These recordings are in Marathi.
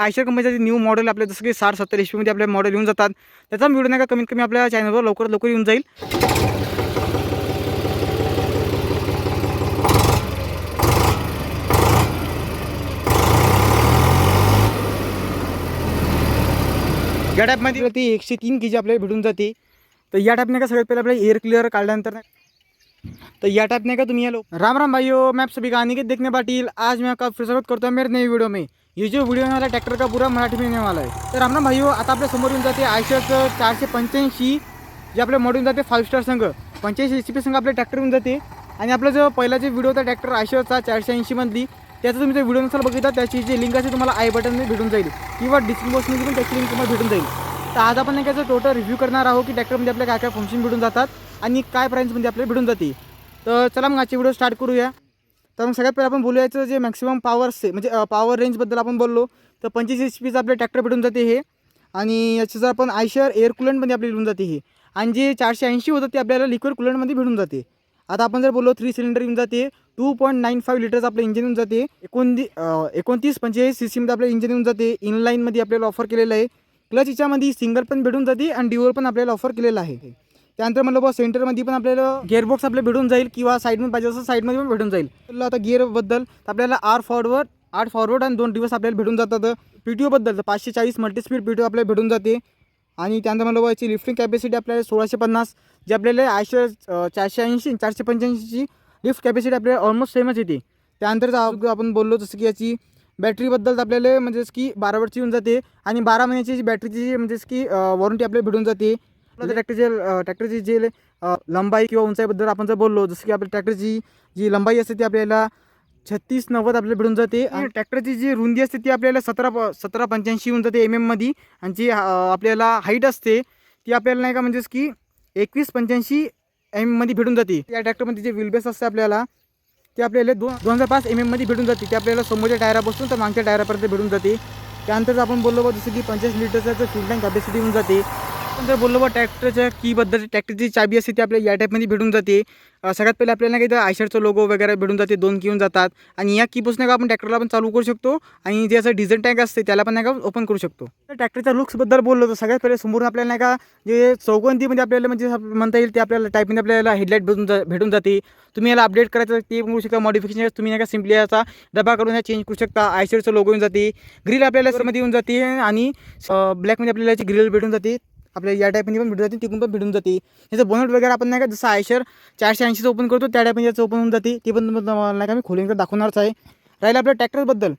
आयशर कंपनीचे न्यू मॉडेल आपल्या जसं की 60-70 HP मध्ये आपल्या मॉडेल येऊन जातात. त्याचा व्हिडिओ नाही का कमीत कमी आपल्या चॅनलवर लवकरात लवकर येऊन जाईल. या टाईपमध्ये ती 103 kg आपल्याला भेटून जाते. तर या टाईपने का सगळ्यात पहिले आपल्याला एअर क्लिअर काढल्यानंतर तो या टाइप ने का तुम ये लो। राम राम भाइयों, मैं आप सभी का अनिकेत देखने पाटिल। आज मैं आपका फिर स्वागत करता हूँ मेरे नई वीडियो में। ये जो वीडियो होने वाला है ट्रैक्टर का पूरा मराठी में होने वाला है। तो राम राम भाइयों, आता आपल्या समोर येऊन जाते आयशरचं 485 जे आपल्या मॉडेल जाते 5 स्टार संघ 85 HP संघ आपल्या ट्रॅक्टर येऊन जाते. आणि आपला जो पहिला जे व्हिडिओ होता ट्रॅक्टर आयशरचा 480 मधली, त्याचा तुम्ही जो व्हिडिओ नसेल बघितला त्याची जी लिंक असेल तुम्हाला आय बटनमध्ये भेटून जाईल किंवा डिस्क्रिप्शन बॉक्समध्ये पण त्याची लिंक तुम्हाला भेटून जाईल. तर आज आपण त्याचा टोटल रिव्ह्यू करणार आहोत की ट्रॅक्टरमध्ये आपल्या काय काय फंक्शन भेटून जातात आणि काय प्राइसमध्ये आपल्याला भेटून जाते. तर चला मग आजची व्हिडिओ स्टार्ट करूया. तर मग सगळ्यात पहिले आपण बोलूयाचं जे मॅक्सिमम पॉवरचे म्हणजे पॉवर रेंजबद्दल आपण बोललो तर 25 HP आपले ट्रॅक्टर भेटून जाते हे. आणि याचं जर आपण आयशर एअर कूलंटमध्ये आपल्याला भेटून जाते हे. आणि जे 480 होतं ते आपल्याला लिक्विड कूलंटमध्ये भेटून जाते. आता आपण जर बोललो 3 सिलेंडर येऊन जाते 2.95 लिटरचं आपलं इंजिन येऊन जाते. 29-45 CC मध्ये आपलं इंजिन येऊन जाते. इनलाईनमध्ये आपल्याला ऑफर केलेलं आहे. क्लच याच्यामध्ये सिंगल पण भेटून जाते आणि ड्युअल पण आपल्याला ऑफर केलेलं आहे. त्यानंतर म्हणलं बा सेंटरमध्ये पण आपल्याला गिअरबॉक्स आपल्याला भेटून जाईल किंवा साईडमध्ये पाहिजे असं साईडमध्ये पण भेटून जाईल. तर आता गिअरबद्दल आपल्याला 8 फॉरवर्ड आणि 2 रिव्हर्स आपल्याला भेटून जातात. PTOबद्दल तर 540 मल्टीस्पीड PTO आपल्याला भेटून जाते. आणि त्यानंतर म्हणलं बा याची लिफ्टिंग कॅपॅसिटी आपल्याला 1650 जे आपल्याला आयशर 480 485ची लिफ्ट कॅपॅसिटी आपल्याला ऑलमोस्ट सेमच येते. त्यानंतर आपण बोललो जसं की याची बॅटरीबद्दल आपल्याला म्हणजे की 12 वॉटची येऊन जाते आणि 12 महिन्याची जी बॅटरीची म्हणजे की वॉरंटी आपल्याला भेटून जाते. ट्रॅक्टरची जे लंबाई किंवा उंचाईबद्दल आपण जर बोललो जसं की आपल्या ट्रॅक्टरची जी लंबाई असते ती आपल्याला 36-90 आपल्याला भेटून जाते. आणि ट्रॅक्टरची जी रुंदी असते ती आपल्याला 17-85 येऊन जाते MM मध्ये. आणि जी आपल्याला हाईट असते ती आपल्याला नाही का म्हणजेच की 21-85 MM मध्ये भेटून जाते. या ट्रॅक्टरमध्ये जे व्हीलबेस असते आपल्याला ते आपल्याला 2005 MM मध्ये भेटून जाते. ते आपल्याला समोरच्या टायरापासून तर मागच्या टायरापर्यंत भेटून जाते. त्यानंतर आपण बोललो जसं की 85 लिटरचं फ्युल टँक कॅपॅसिटी येऊन जाते. आपण जर बोललो बा ट्रॅक्टरच्या कीबद्दल ट्रॅक्टरची चाबी असते ती आपल्या या टाईपमध्ये भेटून जाते. सगळ्यात पहिले आपल्याला काही आयशरचं लोगो वगैरे भेटून जाते. 2 की येऊन जातात. आणि या कीपासून का आपण ट्रॅक्टरला पण चालू करू शकतो आणि जे असं डिझेल टँक असते त्याला पण नाही का ओपन करू शकतो. तर ट्रॅक्टरच्या लुक्सबद्दल बोललो तर सगळ्यात पहिले समोर आपल्याला नाही का जे चौकोनतीमध्ये आपल्याला म्हणजे म्हणता येईल ते आपल्याला टाईपमध्ये आपल्याला हेडलाईट भेटून जाते. तुम्ही याला अपडेट करायचं ते करू शकता. मॉडिफिकेशन तुम्ही नाही का सिम्पली याचा डबा करून या चेंज करू शकता. आयशरचं लोगो येऊन जाते. ग्रिल आपल्याला मध्ये येऊन जाते आणि ब्लॅकमध्ये आपल्याला याची ग्रिल भेटून जाते. आपल्या या टाईपमध्ये पण भेटून जाते तिकडून पण भेटून जाते. याचं बोनट वगैरे आपण नाही का जसं आयशर 480चं ओपन करतो त्या टाईपमध्ये याचं ओपन होऊन जाते. ते पण नाही का मी खोलून दाखवणारच आहे. राहिलं आपल्या ट्रॅक्टरबद्दल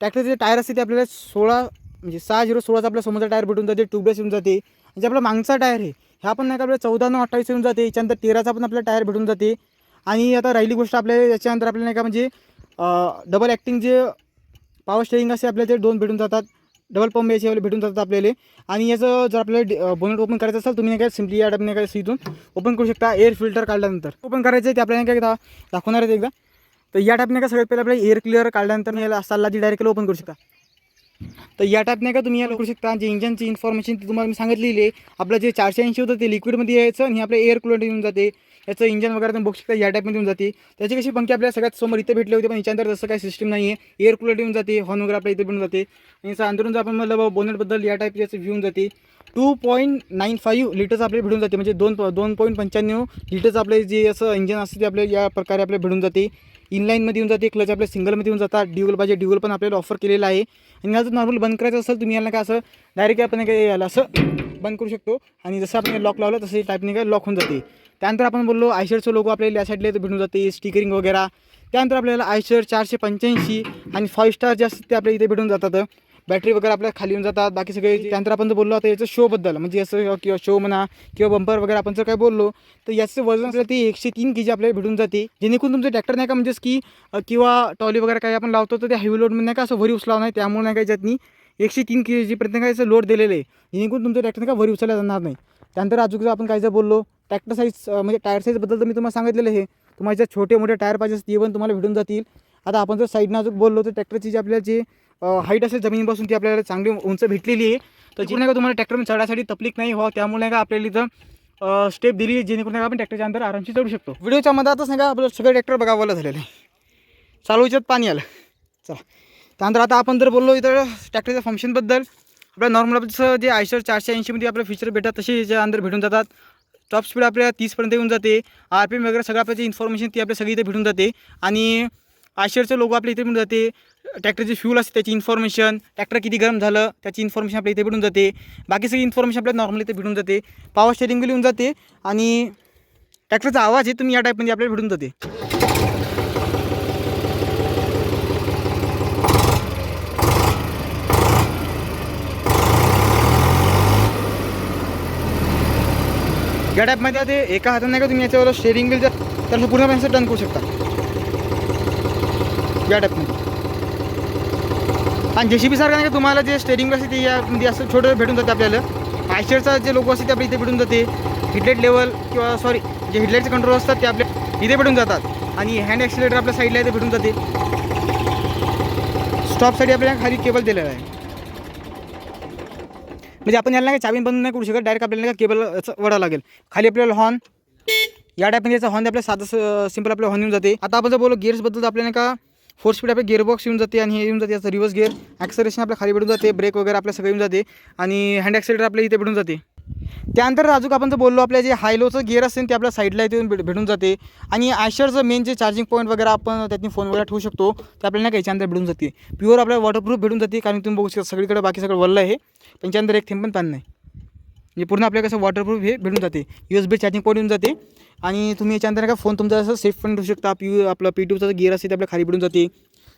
ट्रॅक्टरचे टायर असते ते आपल्याला 6016चा आपल्या समोरचा टायर भेटून जाते. ट्यूबलेस येऊन जाते. म्हणजे आपला मागचा टायर आहे ह्या पण नाही का आपल्याला 14-28 येऊन जाते. याच्यानंतर 13चा पण आपल्याला टायर भेटून जाते. आणि आता राहिली गोष्ट आपल्याला याच्यानंतर आपल्याला नाही का म्हणजे डबल ॲक्टिंग जे पॉवर स्टेरिंग असते आपल्याला ते 2 भेटून जातात. डबल पंप याचे भेटून जातात आपल्याला. आणि याचं जर आपल्याला बोनट ओपन करायचं असेल तुम्ही नाही काय सिम्पली या टाईपने काय सीटून ओपन करू शकता. एअर फिल्टर काढल्यानंतर ओपन करायचं आहे ते आपल्याला काय दाखवणार आहे एकदा. तर या टाईपने का सगळ्यात पहिले आपल्याला एअर क्लिअर काढल्यानंतर याला साला ती डायरेक्ट ओपन करू शकता. तर या टाईपने का तुम्ही याला करू शकता. जे इंजनची इन्फॉर्मेशन ती तुम्हाला मी सांगितलेली आहे. आपलं जे 480 होतं ते लिक्विडमध्ये यायचं आणि आपलं एअर कूलंट येऊन जाते. याचं इंजन वगैरे तुम्ही बघू शकता या टाईपमध्ये येऊन जाते. त्याची कशी पंखे आपल्याला सगळ्यात समोर इथे भेटले होते पण याच्यानंतर तसं काही सिस्टम नाही आहे. एअर कूलंट येऊन जाते. हॉर्न वगैरे आपल्या इथे भेटून जाते. आणि याचं अंदरून जर आपण म्हणलं बोनटबद्दल या टाईप याचं व्ह्यू जाते. 2.95 लिटर्स आपल्याला भेटून जाते. म्हणजे 2.95 लिटर्स आपले जे असं इंजन असते ते आपल्या या प्रकारे आपल्याला भेटून जाते. इनलाईनमध्ये येऊन जाते. क्लच आपल्या सिंगलमध्ये येऊन जातात. ड्युअल पाहिजे ड्युअल पण आपल्याला ऑफर केलेला आहे. आणि जर नॉर्मल बंद करायचं असेल तुम्ही याला काय असं डायरेक्ट आपण काय याला असं बंद करू शकतो. आणि जसं आपण लॉक लावलं तसं टाईपने काय लॉक होऊन जाते. त्यानंतर आपण बोललो आयशरचं लोगो आपल्याला या साईडला भेटून जाते. स्टिकरिंग वगैरे. त्यानंतर आपल्याला आयशर 485 आणि 5 स्टार जे असतात ते आपल्या इथे भेटून जातात. बॅटरी वगैरे आपल्याला खाली येऊन जातात बाकी सगळे. त्यानंतर आपण जर बोललो आता याचं शोबद्दल म्हणजे असं किंवा शो म्हणा किंवा बंपर वगैरे आपण जर काय बोललो तर याचं वजन आपल्याला ते 103 kg आपल्याला भेटून जाते. जेणेकरून तुमचं ट्रॅक्टर नाही का म्हणजेच की किंवा ट्रॉली वगैरे काही आपण लावतो तर ते हेवी लोडमध्ये नाही का असं वरी उचलावं नाही. त्यामुळे नाही का याच्यातनी 103 kg पर्यंत याचं लोड दिलेलं आहे. जेणेकरून तुमचं ट्रॅक्टर नाही का वरी उचलला जाणार नाही. त्यानंतर अजून आपण काय जर बोललो ट्रॅक्टर साईज म्हणजे टायर साईजबद्दल तर मी तुम्हाला सांगितलेलं आहे. तुम्हाला जर छोटे मोठे टायर पाहिजे ते पण तुम्हाला भेटून जातील. आता आपण जर साईडनं अजून बोललो तर ट्रॅक्टरची जी आपल्याला जे हाईट असेल जमिनीपासून ती आपल्याला चांगली उंच भेटलेली आहे. तर जी नाही का तुम्हाला ट्रॅक्टरमध्ये चढायसाठी तकलीफ नाही हो. त्यामुळे नाही का आपल्याला इथं स्टेप दिली आहे जेणेकरून आपण ट्रॅक्टरच्या अंदर आरामशी चढू शकतो. व्हिडिओच्या मधातच नाही का आपलं सगळं ट्रॅक्टर बघावं झालेलं आहे. चालू याच्यात पाणी आलं. चला त्यानंतर आता आपण जर बोललो इथं ट्रॅक्टरच्या फंक्शनबद्दल, आपल्या नॉर्मल आपलं जे आयशर 480मध्ये आपले फीचर भेटतात तसे याच्या अंदर भेटून जातात. टॉप स्पीड आपल्याला 30पर्यंत येऊन जाते. RPM वगैरे सगळं आपल्याची इन्फॉर्मेशन ती आपल्या सगळी इथे भेटून जाते. आणि आयशरचं लोगो आपल्या इथे भेटून जाते. ट्रॅक्टरची फ्यूल असते त्याची इन्फॉर्मेशन, ट्रॅक्टर किती गरम झालं त्याची इन्फॉर्मेशन आपल्या इथे भेटून जाते. बाकी सगळी इन्फॉर्मेशन आपल्याला नॉर्मली इथे भेटून जाते. पॉवर स्टेरिंग व्हील येऊन जाते आणि ट्रॅक्टरचा आवाज आहे तुम्ही या टाईपमध्ये आपल्याला भेटून जाते. या टाईपमध्ये ते एका हाताने का तुम्ही याच्यावर स्टेरिंग व्हील तर पूर्णपणे टर्न करू शकता या टाईपमध्ये. आणि JCB सारखं नाही का तुम्हाला जे स्टेरिंग असते ते यामध्ये असं छोटं भेटून जाते. आपल्याला आयशरचा जे लोगो असते ते आपल्या इथे भेटून जाते. हेडलाईट लेवल किंवा सॉरी जे हेडलाईटचे कंट्रोल असतात ते आपल्या इथे भेटून जातात. आणि हँड ॲक्सिलेटर आपल्या साईडला इथे भेटून जाते. स्टॉपसाठी आपल्याला खाली केबल दिलेला आहे. म्हणजे आपण याला काय चाबी बंद नाही करू शकत, डायरेक्ट आपल्याला केबल वडावं लागेल. खाली आपल्याला हॉर्न या टाईपमध्ये याचा हॉर्न आपल्या साधं सिंपल आपल्या हॉर्न येऊन जाते. आता आपण जर बोललो गिअर्सबद्दल आपल्याला का 4 स्पीड आपल्या गिअरबॉक्स येऊन जाते. आणि हे येऊन जाते याचं रिव्हर्स गिअर, ॲक्सलेरेशन आपल्या खाली भेटून जाते, ब्रेक वगैरे आपल्या सगळं येऊन जाते. आणि हँड ॲक्सिलेटर आपल्या इथे भेटून जाते. त्यानंतर अजून आपण जर बोललो आपल्या जे हाय लोचं गिअर असेल ते आपल्या साईडला इथे भेटून जाते. आणि आयशरचं मेन जे चार्जिंग पॉईंट वगैरे आपण त्यातनी फोन वगैरे ठेवू शकतो ते आपल्याला नाही याच्यानंतर भेटून जाते. प्युअर आपल्याला वॉटरप्रूफ भेटून जाते. कारण तुम्ही बघू शकता सगळीकडे बाकी सगळं वल्लं आहे, त्यांच्यानंतर एक थेंब पण पाणी नाही. म्हणजे पूर्ण आपल्याला कसं वॉटरप्रूफ हे भेटून जाते. USB चार्जिंग पॉईंट येऊन जाते. आणि तुम्ही याच्यानंतर का फोन तुमचा असं सेफ पण ठेवू शकता. आपलं P2चा गिअर असते ते आपल्या खाली भेटून जाते.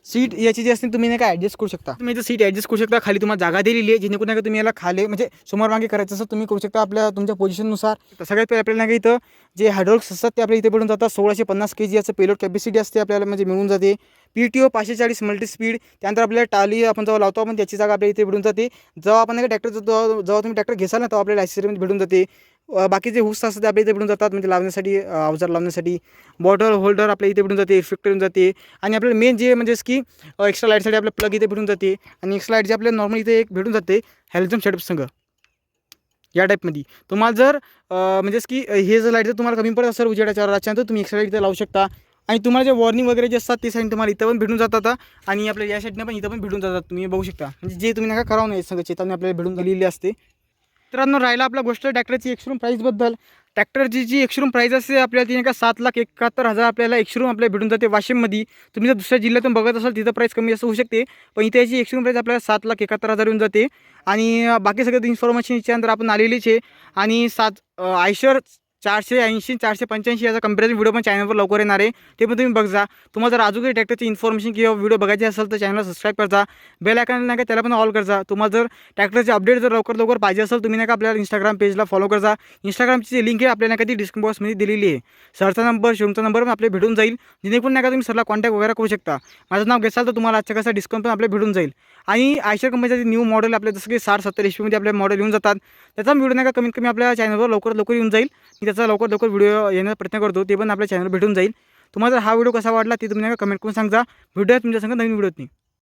सीट याची जी असते तुम्ही नाही का ॲडजस्ट करू शकता. तुम्ही सीट ॲडजस्ट करू शकता. खाली तुम्हाला जागा दिलेली आहे जेणेकरून नाही का तुम्ही याला खाली म्हणजे समोर मागे करायचं असं तुम्ही करू शकता आपल्या तुमच्या पोझिशननुसार. तर सगळ्यात पहिले आपल्याला नाही का इथं जे हायड्रोलिक्स असतात ते आपल्या इथे भेटून जातात. 1650 kg याचं पेलोड कॅपॅसिटी असते आपल्याला म्हणजे मिळून जाते. PTO 540 multi speed. त्यानंतर आपल्याला टाली आपण जेव्हा लावतो आपण त्याची जागा आपल्या इथे भेटून जाते. जेव्हा आपण नाही का जेव्हा तुम्ही ट्रॅक्टर घेसाल ना तेव्हा आपल्याला ॲक्सेसरीमध्ये भेटून जाते. बाकीचे हुक्स असतात ते आपल्या इथे भेटून जातात म्हणजे लावण्यासाठी अवजार लावण्यासाठी. बॉटल होल्डर आपल्या इथे भेटून जाते, इफेक्ट येऊन जाते. आणि आपल्याला मेन जे म्हणजे की एक्स्ट्रा लाईटसाठी आपल्या प्लग इथे भेटून जाते. आणि एक्स्ट्रा लाईट जे आपल्याला नॉर्मल इथे एक भेटून जाते हॅलोजन सेटअप संघ या टाईपमध्ये. तुम्हाला जर म्हणजे की हे जर लाईट जर तुम्हाला कमी पडत असेल उजेडाच्या रातच्यानंतर तुम्ही एक्स्ट्रा लाईट इथे लावू शकता. आणि तुम्हाला जे वॉर्निंग वगैरे जे असतात ते साईड तुम्हाला इथं पण भेटून जातात. आणि आपल्या या साईडनं पण इथं पण भेटून जातात. तुम्ही बघू शकता म्हणजे जे तुम्ही नका करावं नाही सगळं चेतावणी आपल्याला भेटून गेलेली असते. मित्रांनो राहिला आपला गोष्ट ट्रॅक्टरची एक्सरूम प्राईसबद्दल. ट्रॅक्टरची जी एक्सरूम प्राईस असते आपल्याला ती नाही का 7,71,000 आपल्याला एक्सरूम आपल्याला भेटून जाते वाशिममध्ये. तुम्ही जर दुसऱ्या जिल्ह्यातून बघत असाल तिथं प्राईस कमी जास्त होऊ शकते, पण इथे याची एक्सरूम प्राईस आपल्याला 7,71,000 येऊन जाते. आणि बाकी सगळं इन्फॉर्मेशन याच्यानंतर आपण आलेलीच आहे. आणि आयशर 480 485 याचा कंपॅरिझन व्हिडिओ पण चॅनलवर लवकर येणार आहे, ते पण तुम्ही बघा. तुम्हाला जर अजून काही ट्रॅक्टरची इन्फॉर्मेशन किंवा व्हिडिओ बघायची असेल तर चॅनलला सबस्क्राईब करजा. बेल आयकॉन नाही का त्याला पण ऑल करजा. तुम्हाला जर ट्रॅक्टरचे अपडेट जर लवकर पाहिजे असेल तुम्ही नाही का आपल्याला इंस्टाग्राम पेजला फॉलो करजा. इंस्टाग्रामची जी लिंक आहे आपल्याला कधी डिस्क्रिप्शन बॉक्समध्ये दिलेली आहे. सरचा नंबर शोरूमचा नंबर पण आपल्याला भेटून जाईल, जेणेकरून नाही का तुम्ही सरला कॉन्टॅक्ट वगैरे करू शकता. माझं नाव घेसाल तर तुम्हाला आजच्या कसा डिस्काउंट पण आपल्याला भेटून जाईल. आणि आयशर कंपनीचे न्यू मॉडेल आपल्या जसं की 60-70 HP आपल्या मॉडेल येऊन जातात. त्याचा व्हिडिओ नाही का कमीत कमी आपल्या चॅनलवर लवकर येऊन जाईल. मी त्याचा लवकर व्हिडिओ येण्याचा प्रयत्न करतो, ते पण आपल्या चॅनलवर भेटून जाईल. तुम्हाला जर हा व्हिडिओ कसा वाटला ते तुम्ही नाही का कमेंट करून सांगा. व्हिडिओ तुमच्या संग नवीन व्हिडिओत नाही.